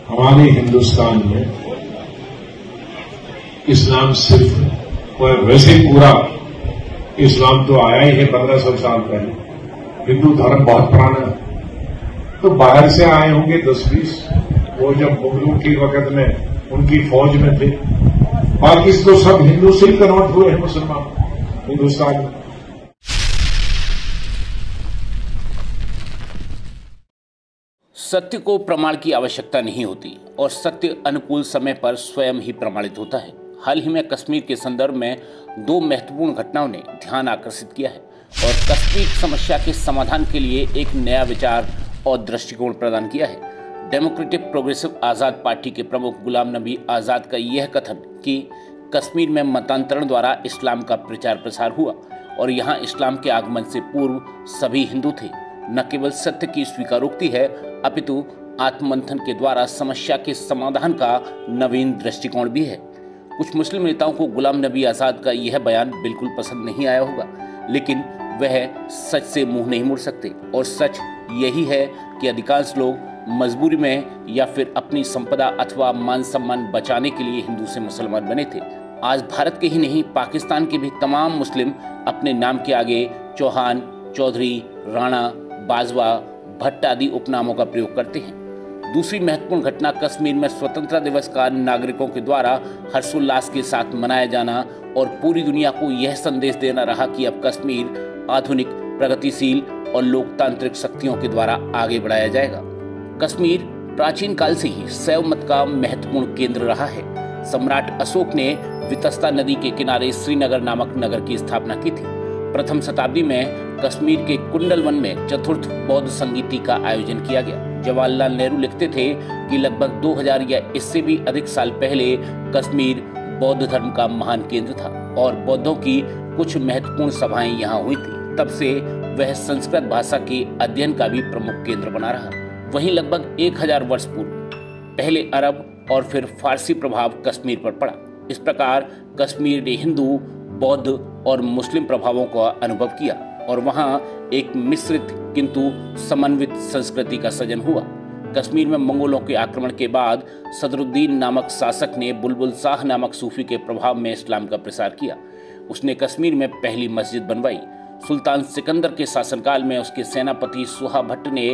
हमारे हिंदुस्तान में इस्लाम सिर्फ वैसे पूरा इस्लाम तो आया ही है 1500 साल पहले। हिंदू धर्म बहुत पुराना है, तो बाहर से आए होंगे 10-20। वो जब मुगलों के वक्त में उनकी फौज में थे, बाकी तो सब हिंदू से ही कन्वर्ट हुए हैं मुसलमान हिंदुस्तान में। सत्य को प्रमाण की आवश्यकता नहीं होती और सत्य अनुकूल समय पर स्वयं ही प्रमाणित होता है। हाल ही में कश्मीर के संदर्भ में 2 महत्वपूर्ण घटनाओं ने ध्यान आकर्षित किया है और कश्मीर समस्या के समाधान के लिए एक नया विचार और दृष्टिकोण प्रदान किया है। डेमोक्रेटिक प्रोग्रेसिव आज़ाद पार्टी के प्रमुख गुलाम नबी आज़ाद का यह कथन कि कश्मीर में मतांतरण द्वारा इस्लाम का प्रचार प्रसार हुआ और यहाँ इस्लाम के आगमन से पूर्व सभी हिंदू थे, न केवल सत्य की स्वीकारोक्ति है अपितु आत्ममंथन के द्वारा समस्या के समाधान का नवीन दृष्टिकोण भी है। कुछ मुस्लिम नेताओं को गुलाम नबी आज़ाद का यह बयान बिल्कुल पसंद नहीं आया होगा, लेकिन वह सच से मुंह नहीं मोड़ सकते और सच यही है कि अधिकांश लोग मजबूरी में या फिर अपनी संपदा अथवा मान सम्मान बचाने के लिए हिंदू से मुसलमान बने थे। आज भारत के ही नहीं पाकिस्तान के भी तमाम मुस्लिम अपने नाम के आगे चौहान, चौधरी, राणा, बाजवा, भट्ट आदि उपनामों का प्रयोग करते हैं। दूसरी महत्वपूर्ण घटना कश्मीर में स्वतंत्रता दिवस का नागरिकों के द्वारा हर्षोल्लास के साथ मनाया जाना और पूरी दुनिया को यह संदेश देना रहा कि अब कश्मीर आधुनिक, प्रगतिशील और लोकतांत्रिक शक्तियों के द्वारा आगे बढ़ाया जाएगा। कश्मीर प्राचीन काल से ही शैव मत का महत्वपूर्ण केंद्र रहा है। सम्राट अशोक ने वितस्ता नदी के किनारे श्रीनगर नामक नगर की स्थापना की थी। प्रथम शताब्दी में कश्मीर के कुंडलवन में चतुर्थ बौद्ध संगीति का आयोजन किया गया। जवाहरलाल नेहरू लिखते थे कि लगभग 2000 या इससे भी अधिक साल पहले कश्मीर बौद्ध धर्म का महान केंद्र था और बौद्धों की कुछ महत्वपूर्ण सभाएं यहाँ हुई थी। तब से वह संस्कृत भाषा के अध्ययन का भी प्रमुख केंद्र बना रहा। वहीं लगभग 1000 वर्ष पूर्व पहले अरब और फिर फारसी प्रभाव कश्मीर पर पड़ा। इस प्रकार कश्मीर ने हिंदू, बौद्ध और मुस्लिम प्रभावों का अनुभव किया और वहां एक मिश्रित किंतु समन्वित संस्कृति का सृजन हुआ। कश्मीर में मंगोलों के आक्रमण के बाद सदरुद्दीन नामक शासक ने बुलबुल शाह नामक सूफी के प्रभाव में इस्लाम का प्रसार किया। उसने कश्मीर में पहली मस्जिद बनवाई। सुल्तान सिकंदर के शासनकाल में उसके सेनापति सुहा भट्ट ने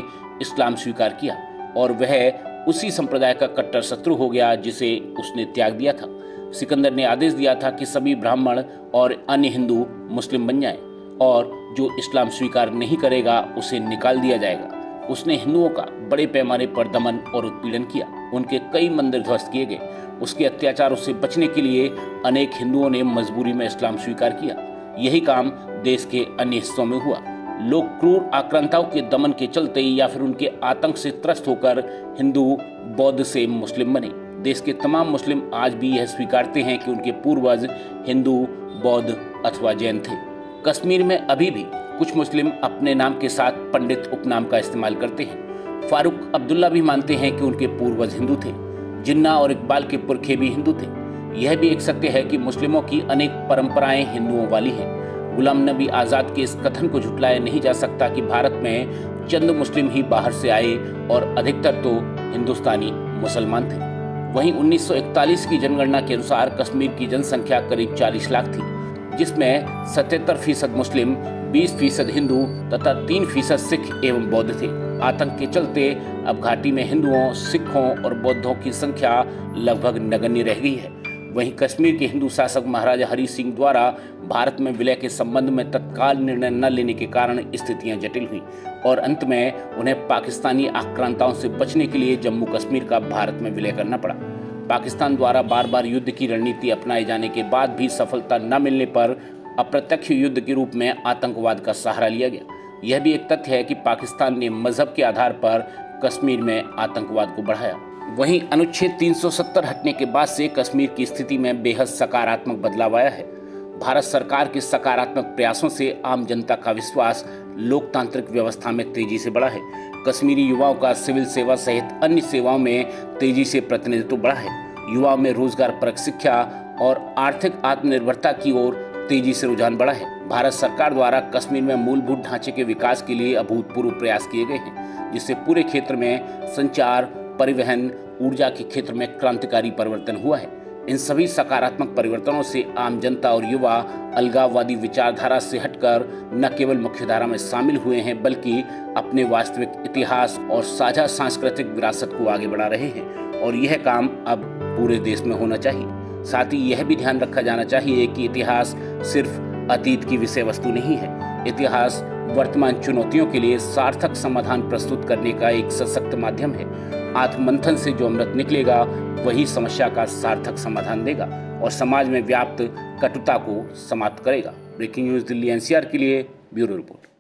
इस्लाम स्वीकार किया और वह उसी संप्रदाय का कट्टर शत्रु हो गया जिसे उसने त्याग दिया था। सिकंदर ने आदेश दिया था कि सभी ब्राह्मण और अन्य हिंदू मुस्लिम बन जाएं और जो इस्लाम स्वीकार नहीं करेगा उसे निकाल दिया जाएगा। उसने हिंदुओं का बड़े पैमाने पर दमन और उत्पीड़न किया। उनके कई मंदिर ध्वस्त किए गए। उसके अत्याचारों से बचने के लिए अनेक हिंदुओं ने मजबूरी में इस्लाम स्वीकार किया। यही काम देश के अन्य हिस्सों में हुआ। लोग क्रूर आक्रांताओं के दमन के चलते या फिर उनके आतंक से त्रस्त होकर हिंदू, बौद्ध से मुस्लिम बने। देश के तमाम मुस्लिम आज भी यह स्वीकारते हैं कि उनके पूर्वज हिंदू, बौद्ध अथवा जैन थे। कश्मीर में अभी भी कुछ मुस्लिम अपने नाम के साथ पंडित उपनाम का इस्तेमाल करते हैं। फारूक अब्दुल्ला भी मानते हैं कि उनके पूर्वज हिंदू थे। जिन्ना और इकबाल के पुरखे भी हिंदू थे। यह भी एक सत्य है कि मुस्लिमों की अनेक परंपराएं हिंदुओं वाली हैं। गुलाम नबी आज़ाद के इस कथन को झुटलाया नहीं जा सकता कि भारत में चंद मुस्लिम ही बाहर से आए और अधिकतर तो हिंदुस्तानी मुसलमान थे। वहीं 1941 की जनगणना के अनुसार कश्मीर की जनसंख्या करीब 40 लाख थी, जिसमें 77% मुस्लिम, 20% हिंदू तथा 3% सिख एवं बौद्ध थे। आतंक के चलते अब घाटी में हिंदुओं, सिखों और बौद्धों की संख्या लगभग नगण्य रह गई है। वहीं कश्मीर के हिंदू शासक महाराजा हरि सिंह द्वारा भारत में विलय के संबंध में तत्काल निर्णय न लेने के कारण स्थितियां जटिल हुई और अंत में उन्हें पाकिस्तानी आक्रांताओं से बचने के लिए जम्मू कश्मीर का भारत में विलय करना पड़ा। पाकिस्तान द्वारा बार बार युद्ध की रणनीति अपनाए जाने के बाद भी सफलता न मिलने पर अप्रत्यक्ष युद्ध के रूप में आतंकवाद का सहारा लिया गया। यह भी एक तथ्य है कि पाकिस्तान ने मजहब के आधार पर कश्मीर में आतंकवाद को बढ़ाया। वहीं अनुच्छेद 370 हटने के बाद से कश्मीर की स्थिति में बेहद सकारात्मक बदलाव आया है। भारत सरकार के सकारात्मक प्रयासों से आम जनता का विश्वास लोकतांत्रिक व्यवस्था में तेजी से बढ़ा है। कश्मीरी युवाओं का सिविल सेवा सहित अन्य सेवाओं में तेजी से प्रतिनिधित्व बढ़ा है। युवाओं में रोजगार परक शिक्षा और आर्थिक आत्मनिर्भरता की ओर तेजी से रुझान बढ़ा है। भारत सरकार द्वारा कश्मीर में मूलभूत ढांचे के विकास के लिए अभूतपूर्व प्रयास किए गए हैं, जिससे पूरे क्षेत्र में संचार, परिवहन, ऊर्जा के क्षेत्र में क्रांतिकारी परिवर्तन हुआ है। इन सभी सकारात्मक परिवर्तनों से आम जनता और युवा अलगाववादी विचारधारा से हटकर न केवल मुख्यधारा में शामिल हुए हैं, बल्कि अपने वास्तविक इतिहास और साझा सांस्कृतिक विरासत को आगे बढ़ा रहे हैं। और यह काम अब पूरे देश में होना चाहिए। साथ ही यह भी ध्यान रखा जाना चाहिए कि इतिहास सिर्फ अतीत की विषय वस्तु नहीं है। इतिहास वर्तमान चुनौतियों के लिए सार्थक समाधान प्रस्तुत करने का एक सशक्त माध्यम है। आत्ममंथन से जो अमृत निकलेगा वही समस्या का सार्थक समाधान देगा और समाज में व्याप्त कटुता को समाप्त करेगा। ब्रेकिंग न्यूज दिल्ली एनसीआर के लिए ब्यूरो रिपोर्ट।